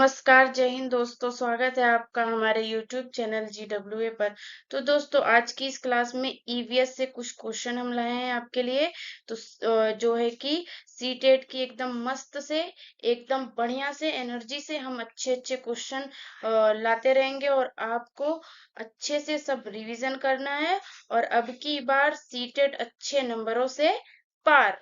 नमस्कार, जय हिंद दोस्तों। स्वागत है आपका हमारे YouTube चैनल GWA पर। तो दोस्तों, आज की इस क्लास में ईवीएस से कुछ क्वेश्चन हम लाए हैं आपके लिए। तो जो है कि सीटेट की एकदम मस्त से, एकदम बढ़िया से, एनर्जी से हम अच्छे अच्छे क्वेश्चन लाते रहेंगे और आपको अच्छे से सब रिवीजन करना है और अब की बार सीटेट अच्छे नंबरों से पार।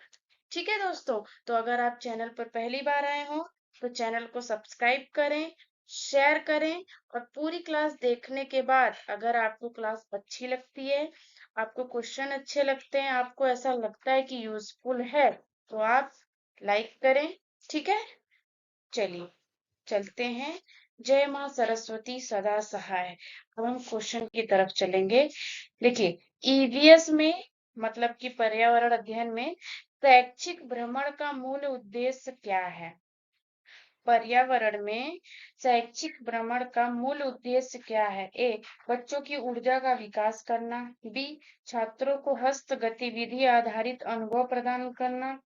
ठीक है दोस्तों, तो अगर आप चैनल पर पहली बार आए हो तो चैनल को सब्सक्राइब करें, शेयर करें और पूरी क्लास देखने के बाद अगर आपको क्लास अच्छी लगती है, आपको क्वेश्चन अच्छे लगते हैं, आपको ऐसा लगता है कि यूजफुल है, तो आप लाइक करें। ठीक है, चलिए चलते हैं। जय माँ सरस्वती सदा सहाय। अब हम क्वेश्चन की तरफ चलेंगे। देखिए, ईवीएस में मतलब कि पर्यावरण अध्ययन में शैक्षिक भ्रमण का मूल उद्देश्य क्या है? पर्यावरण में शैक्षिक भ्रमण का मूल उद्देश्य क्या है? ए, बच्चों की ऊर्जा का विकास करना। बी, छात्रों को हस्त गतिविधि आधारित अनुभव प्रदान करना।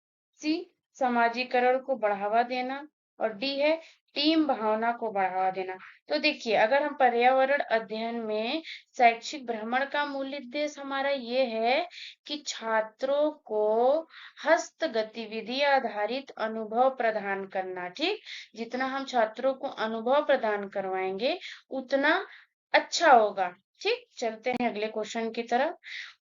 सी, समाजीकरण को बढ़ावा देना। और डी है टीम भावना को बढ़ावा देना। तो देखिए, अगर हम पर्यावरण अध्ययन में शैक्षिक भ्रमण का मूल उद्देश्य हमारा ये है कि छात्रों को हस्त गतिविधि आधारित अनुभव प्रदान करना। ठीक, जितना हम छात्रों को अनुभव प्रदान करवाएंगे उतना अच्छा होगा। ठीक, चलते हैं अगले क्वेश्चन की तरफ।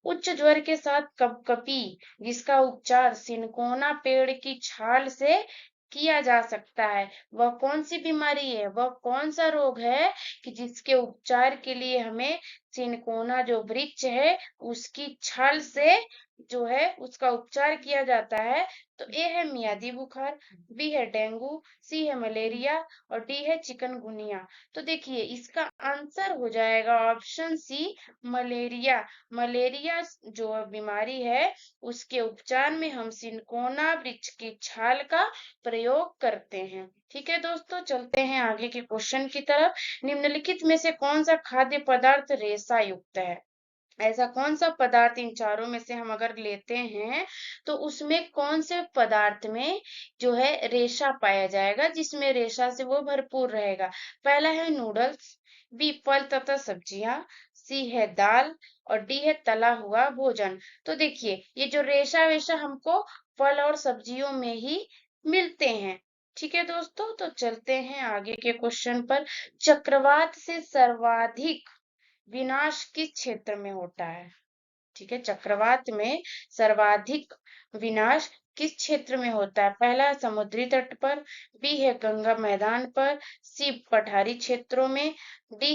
उच्च ज्वर के साथ कपकपी जिसका उपचार सिनकोना पेड़ की छाल से किया जा सकता है, वह कौन सी बीमारी है? वह कौन सा रोग है कि जिसके उपचार के लिए हमें सिनकोना जो वृक्ष है उसकी छाल से जो है उसका उपचार किया जाता है? तो ए है मियादी बुखार, बी है डेंगू, सी है मलेरिया और डी है चिकनगुनिया। तो देखिए, इसका आंसर हो जाएगा ऑप्शन सी, मलेरिया। मलेरिया जो बीमारी है उसके उपचार में हम सिनकोना वृक्ष की छाल का प्रयोग करते हैं। ठीक है दोस्तों, चलते हैं आगे के क्वेश्चन की तरफ। निम्नलिखित में से कौन सा खाद्य पदार्थ रेशा युक्त है? ऐसा कौन सा पदार्थ इन चारों में से हम अगर लेते हैं तो उसमें कौन से पदार्थ में जो है रेशा पाया जाएगा, जिसमें रेशा से वो भरपूर रहेगा? पहला है नूडल्स, बी फल तथा सब्जियां, सी है दाल और डी है तला हुआ भोजन। तो देखिए, ये जो रेशा वेशा हमको फल और सब्जियों में ही मिलते हैं। ठीक है दोस्तों, तो चलते हैं आगे के क्वेश्चन पर। चक्रवात से सर्वाधिक विनाश किस क्षेत्र में होता है? ठीक है, चक्रवात में सर्वाधिक विनाश किस क्षेत्र में होता है? पहला है समुद्री तट पर, बी है गंगा मैदान पर, सी पठारी क्षेत्रों में, डी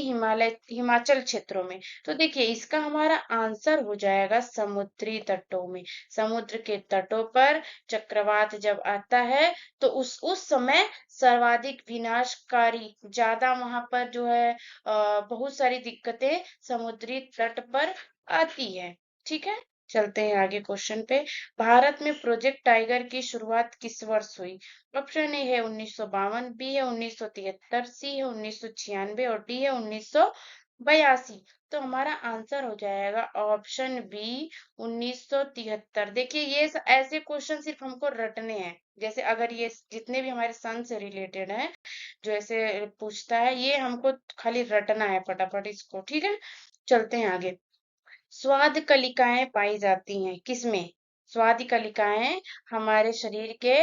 हिमाचल क्षेत्रों में। तो देखिए, इसका हमारा आंसर हो जाएगा समुद्री तटों में। समुद्र के तटों पर चक्रवात जब आता है तो उस समय सर्वाधिक विनाशकारी ज्यादा वहां पर जो है बहुत सारी दिक्कतें समुद्री तट पर आती है। ठीक है, चलते हैं आगे क्वेश्चन पे। भारत में प्रोजेक्ट टाइगर की शुरुआत किस वर्ष हुई? ऑप्शन ए है 1952, बी है 1973, सी है 1996 और डी है 1982। तो हमारा आंसर हो जाएगा ऑप्शन बी 1973। देखिए, ये ऐसे क्वेश्चन सिर्फ हमको रटने हैं। जैसे अगर ये जितने भी हमारे सन से रिलेटेड हैं जो ऐसे पूछता है, ये हमको खाली रटना है फटाफट इसको। ठीक है, चलते हैं आगे। स्वाद कलिकाएं पाई जाती हैं किसमें? स्वाद कलिकाएं हमारे शरीर के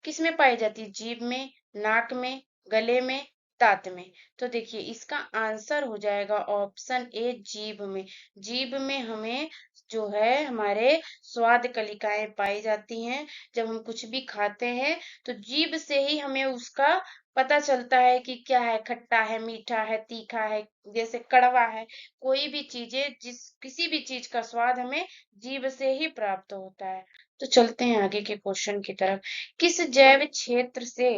किसमें पाई जाती है? जीभ में, नाक में, गले में, दांत में। तो देखिए, इसका आंसर हो जाएगा ऑप्शन ए, जीभ में। जीभ में हमें जो है हमारे स्वाद कलिकाएं पाई जाती हैं। जब हम कुछ भी खाते हैं तो जीभ से ही हमें उसका पता चलता है कि क्या है, खट्टा है, मीठा है, तीखा है, जैसे कड़वा है। कोई भी चीजें किसी भी चीज का स्वाद हमें जीभ से ही प्राप्त होता है। तो चलते हैं आगे के क्वेश्चन की तरफ। किस जैव क्षेत्र से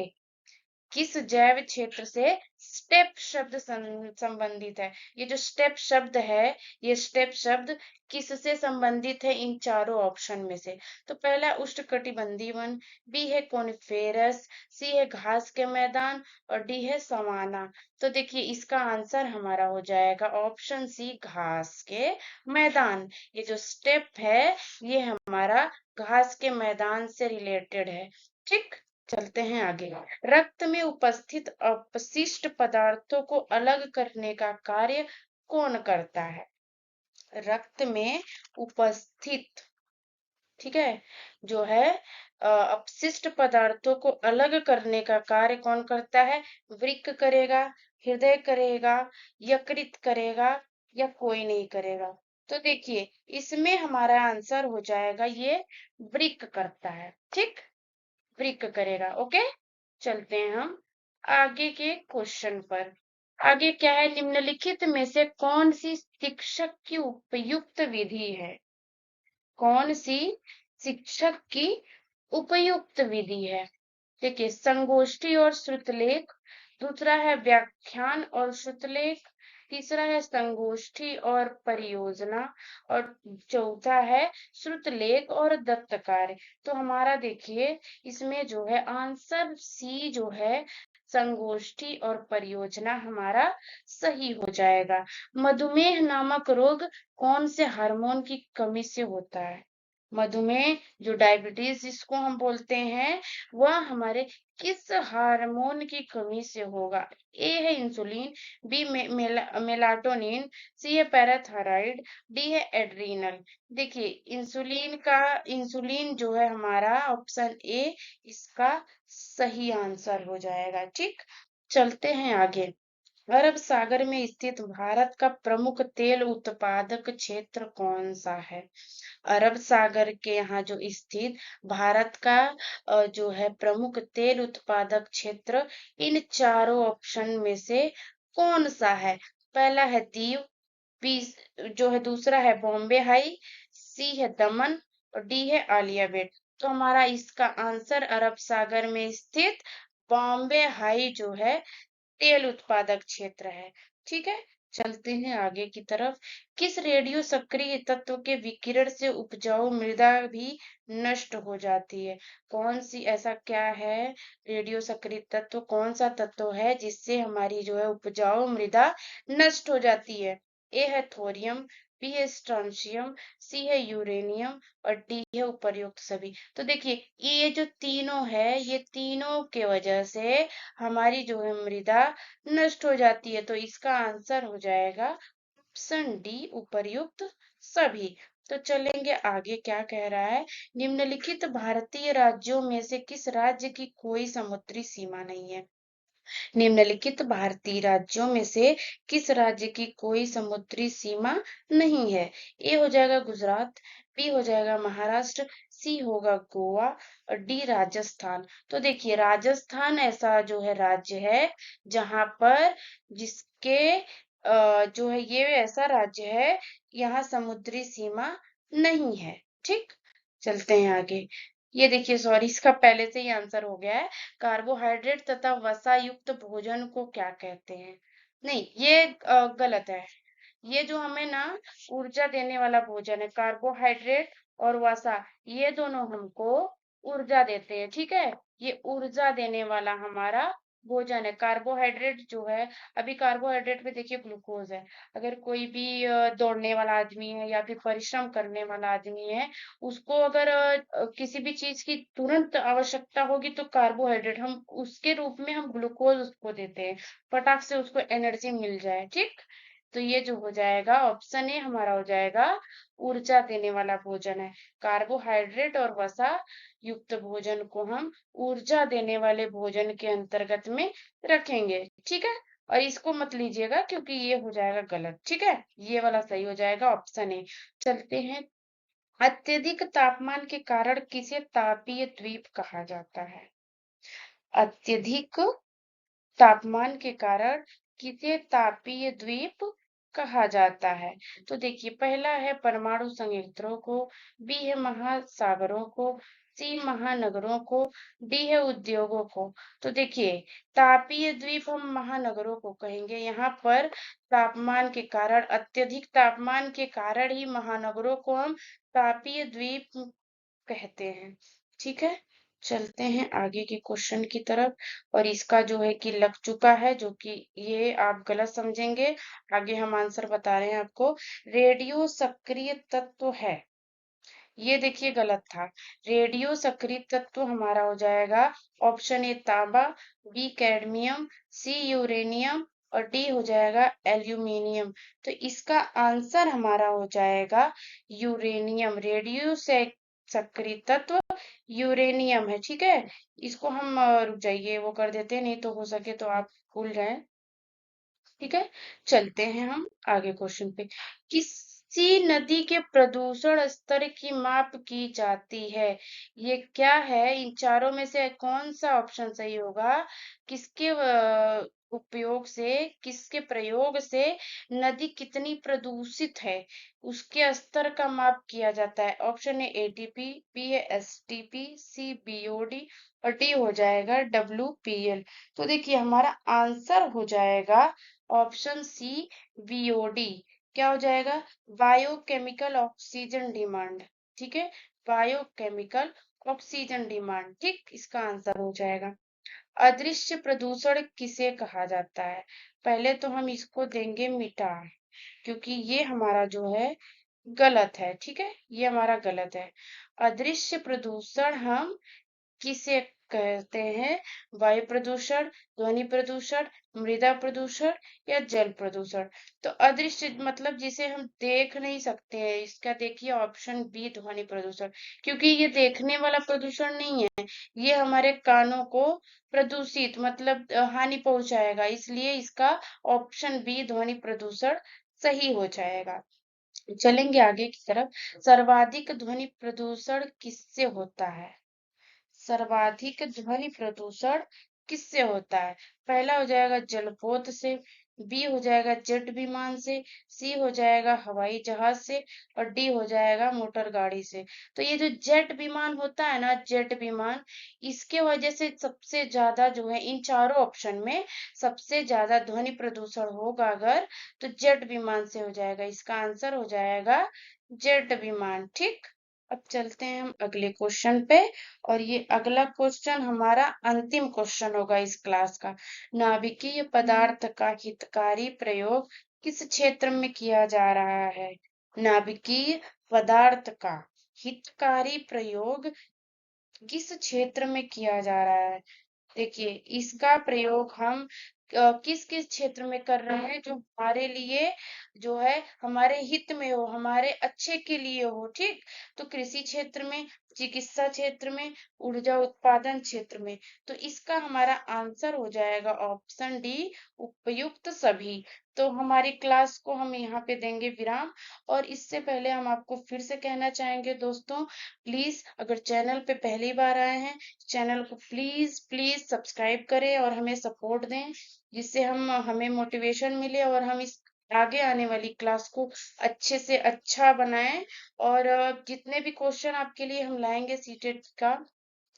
किस जैव क्षेत्र से स्टेप शब्द संबंधित है? ये जो स्टेप शब्द है, ये स्टेप शब्द किससे संबंधित है इन चारों ऑप्शन में से? तो पहला उष्णकटिबंधीय वन, बी है कोनिफेरस, सी है घास के मैदान और डी है सवाना। तो देखिए, इसका आंसर हमारा हो जाएगा ऑप्शन सी, घास के मैदान। ये जो स्टेप है ये हमारा घास के मैदान से रिलेटेड है। ठीक, चलते हैं आगे। रक्त में उपस्थित अपशिष्ट पदार्थों को अलग करने का कार्य कौन करता है? रक्त में उपस्थित, ठीक है, जो है अपशिष्ट पदार्थों को अलग करने का कार्य कौन करता है? वृक्क करेगा, हृदय करेगा, यकृत करेगा, या कोई नहीं करेगा? तो देखिए, इसमें हमारा आंसर हो जाएगा ये वृक्क करता है, ठीक, वृक्क करेगा। ओके, चलते हैं हम आगे के क्वेश्चन पर। आगे क्या है? निम्नलिखित में से कौन सी शिक्षक की उपयुक्त विधि है? कौन सी शिक्षक की उपयुक्त विधि है? देखिए, संगोष्ठी और श्रुतलेख, दूसरा है व्याख्यान और श्रुतलेख, तीसरा है संगोष्ठी और परियोजना, और चौथा है श्रुतलेख और दत्त कार्य। तो हमारा देखिए, इसमें जो है आंसर सी जो है संगोष्ठी और परियोजना हमारा सही हो जाएगा। मधुमेह नामक रोग कौन से हार्मोन की कमी से होता है? मधुमेह, जो डायबिटीज जिसको हम बोलते हैं, वह हमारे किस हार्मोन की कमी से होगा? ए है इंसुलिन, बी मेलाटोनिन, सी है पैराथायराइड, डी है एड्रीनल। देखिए, इंसुलिन जो है हमारा ऑप्शन ए इसका सही आंसर हो जाएगा, ठीक। चलते हैं आगे। अरब सागर में स्थित भारत का प्रमुख तेल उत्पादक क्षेत्र कौन सा है? अरब सागर के यहाँ जो स्थित भारत का जो है प्रमुख तेल उत्पादक क्षेत्र इन चारों ऑप्शन में से कौन सा है? पहला है दीव, बी जो है दूसरा है बॉम्बे हाई, सी है दमन, और डी है आलिया भट्ट। तो हमारा इसका आंसर अरब सागर में स्थित बॉम्बे हाई जो है तेल उत्पादक क्षेत्र है, ठीक है। चलते हैं आगे की तरफ। किस रेडियो सक्रिय तत्व के विकिरण से उपजाऊ मृदा भी नष्ट हो जाती है? कौन सी ऐसा क्या है रेडियो सक्रिय तत्व, कौन सा तत्व है जिससे हमारी जो है उपजाऊ मृदा नष्ट हो जाती है? ए है थोरियम, बी है स्ट्रोंशियम, सी है यूरेनियम, और डी है उपर्युक्त सभी। तो देखिए, ये जो तीनों है, ये तीनों के वजह से हमारी जो है मृदा नष्ट हो जाती है। तो इसका आंसर हो जाएगा ऑप्शन डी उपर्युक्त सभी। तो चलेंगे आगे, क्या कह रहा है? निम्नलिखित भारतीय राज्यों में से किस राज्य की कोई समुद्री सीमा नहीं है? निम्नलिखित भारतीय राज्यों में से किस राज्य की कोई समुद्री सीमा नहीं है? ए हो जाएगा गुजरात, बी हो जाएगा महाराष्ट्र, सी होगा गोवा, और डी राजस्थान। तो देखिए, राजस्थान ऐसा जो है राज्य है जहां पर जिसके जो है ये ऐसा राज्य है, यहाँ समुद्री सीमा नहीं है, ठीक। चलते हैं आगे। ये देखिए, सॉरी, इसका पहले से ही आंसर हो गया है। कार्बोहाइड्रेट तथा वसा युक्त भोजन को क्या कहते हैं? नहीं, ये गलत है। ये जो हमें ना ऊर्जा देने वाला भोजन है, कार्बोहाइड्रेट और वसा, ये दोनों हमको ऊर्जा देते हैं, ठीक है। ये ऊर्जा देने वाला हमारा भोजन है। कार्बोहाइड्रेट जो है, अभी कार्बोहाइड्रेट में देखिए ग्लूकोज है। अगर कोई भी दौड़ने वाला आदमी है या फिर परिश्रम करने वाला आदमी है, उसको अगर किसी भी चीज की तुरंत आवश्यकता होगी तो कार्बोहाइड्रेट हम उसके रूप में हम ग्लूकोज उसको देते हैं, फटाक से उसको एनर्जी मिल जाए, ठीक। तो ये जो हो जाएगा ऑप्शन ए हमारा हो जाएगा ऊर्जा देने वाला भोजन है। कार्बोहाइड्रेट और वसा युक्त भोजन को हम ऊर्जा देने वाले भोजन के अंतर्गत में रखेंगे, ठीक है। और इसको मत लीजिएगा क्योंकि ये हो जाएगा गलत, ठीक है। ये वाला सही हो जाएगा ऑप्शन ए। चलते हैं। अत्यधिक तापमान के कारण किसे तापीय द्वीप कहा जाता है? अत्यधिक तापमान के कारण किसे तापीय द्वीप कहा जाता है? तो देखिए, पहला है परमाणु संयंत्रों को, बी है महासागरों को, सी महानगरों को, डी है उद्योगों को। तो देखिए, तापीय द्वीप हम महानगरों को कहेंगे। यहाँ पर तापमान के कारण, अत्यधिक तापमान के कारण ही महानगरों को हम तापीय द्वीप कहते हैं, ठीक है। चलते हैं आगे के क्वेश्चन की तरफ। और इसका जो है कि लग चुका है, जो कि ये आप गलत समझेंगे। आगे हम आंसर बता रहे हैं आपको। रेडियो सक्रिय तत्व है, ये देखिए गलत था। रेडियो सक्रिय तत्व हमारा हो जाएगा ऑप्शन ए तांबा, बी कैडमियम, सी यूरेनियम और डी हो जाएगा एल्यूमिनियम। तो इसका आंसर हमारा हो जाएगा यूरेनियम। रेडियो से सक्रिय तत्व यूरेनियम है, ठीक है। इसको हम रुक जाइए वो कर देते हैं, नहीं तो हो सके तो आप भूल जाए, ठीक है। चलते हैं हम आगे क्वेश्चन पे। किसी नदी के प्रदूषण स्तर की माप की जाती है? ये क्या है? इन चारों में से कौन सा ऑप्शन सही होगा? किसके उपयोग से, किसके प्रयोग से नदी कितनी प्रदूषित है उसके स्तर का माप किया जाता है? ऑप्शन है एटीपी, बी है एसटीपी, सी बीओडी और डी हो जाएगा डब्ल्यूपीएल। तो देखिए हमारा आंसर हो जाएगा ऑप्शन सी बीओडी। क्या हो जाएगा? बायोकेमिकल ऑक्सीजन डिमांड, ठीक है। बायोकेमिकल ऑक्सीजन डिमांड, ठीक, इसका आंसर हो जाएगा। अदृश्य प्रदूषण किसे कहा जाता है? पहले तो हम इसको देंगे मिटा, क्योंकि ये हमारा जो है गलत है, ठीक है, ये हमारा गलत है। अदृश्य प्रदूषण हम किसे कहते हैं? वायु प्रदूषण, ध्वनि प्रदूषण, मृदा प्रदूषण या जल प्रदूषण। तो अदृश्य मतलब जिसे हम देख नहीं सकते हैं, इसका देखिए ऑप्शन बी ध्वनि प्रदूषण, क्योंकि ये देखने वाला प्रदूषण नहीं है, ये हमारे कानों को प्रदूषित मतलब हानि पहुंचाएगा, इसलिए इसका ऑप्शन बी ध्वनि प्रदूषण सही हो जाएगा। चलेंगे आगे की तरफ। सर्वाधिक ध्वनि प्रदूषण किससे होता है? सर्वाधिक ध्वनि प्रदूषण किससे होता है? पहला हो जाएगा जलपोत से, बी हो जाएगा जेट विमान से, सी हो जाएगा हवाई जहाज से और डी हो जाएगा मोटर गाड़ी से। तो ये जो जेट विमान होता है ना, जेट विमान, इसके वजह से सबसे ज्यादा जो है इन चारों ऑप्शन में सबसे ज्यादा ध्वनि प्रदूषण होगा अगर, तो जेट विमान से हो जाएगा। इसका आंसर हो जाएगा जेट विमान, ठीक। अब चलते हैं हम अगले क्वेश्चन पे, और ये अगला क्वेश्चन हमारा अंतिम क्वेश्चन होगा इस क्लास का। नाभिकीय पदार्थ का हितकारी प्रयोग किस क्षेत्र में किया जा रहा है? नाभिकीय पदार्थ का हितकारी प्रयोग किस क्षेत्र में किया जा रहा है? देखिए इसका प्रयोग हम किस किस क्षेत्र में कर रहे हैं जो हमारे लिए जो है हमारे हित में हो, हमारे अच्छे के लिए हो, ठीक। तो कृषि क्षेत्र में, चिकित्सा क्षेत्र में, ऊर्जा उत्पादन क्षेत्र में। तो इसका हमारा आंसर हो जाएगा ऑप्शन डी उपयुक्त सभी। तो हमारी क्लास को हम यहाँ पे देंगे विराम, और इससे पहले हम आपको फिर से कहना चाहेंगे दोस्तों, प्लीज अगर चैनल पे पहली बार आए हैं, चैनल को प्लीज प्लीज सब्सक्राइब करें और हमें सपोर्ट दें, जिससे हमें मोटिवेशन मिले और हम इस आगे आने वाली क्लास को अच्छे से अच्छा बनाएं। और जितने भी क्वेश्चन आपके लिए हम लाएंगे सीटेट का,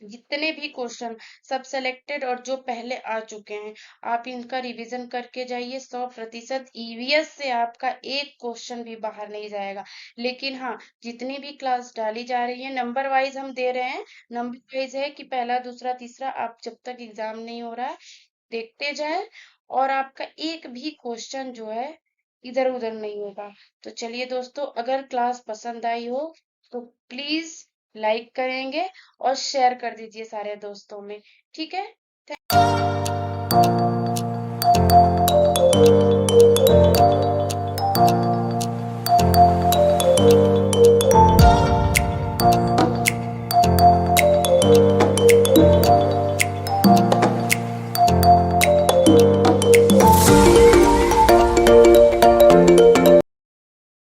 जितने भी क्वेश्चन सब सिलेक्टेड और जो पहले आ चुके हैं, आप इनका रिवीजन करके जाइए। 100% ईवीएस से आपका एक क्वेश्चन भी बाहर नहीं जाएगा। लेकिन हाँ, जितनी भी क्लास डाली जा रही है नंबर वाइज हम दे रहे हैं, नंबर वाइज है कि पहला दूसरा तीसरा, आप जब तक एग्जाम नहीं हो रहा है देखते जाए, और आपका एक भी क्वेश्चन जो है इधर उधर नहीं होगा। तो चलिए दोस्तों, अगर क्लास पसंद आई हो तो प्लीज लाइक करेंगे और शेयर कर दीजिए सारे दोस्तों में, ठीक है।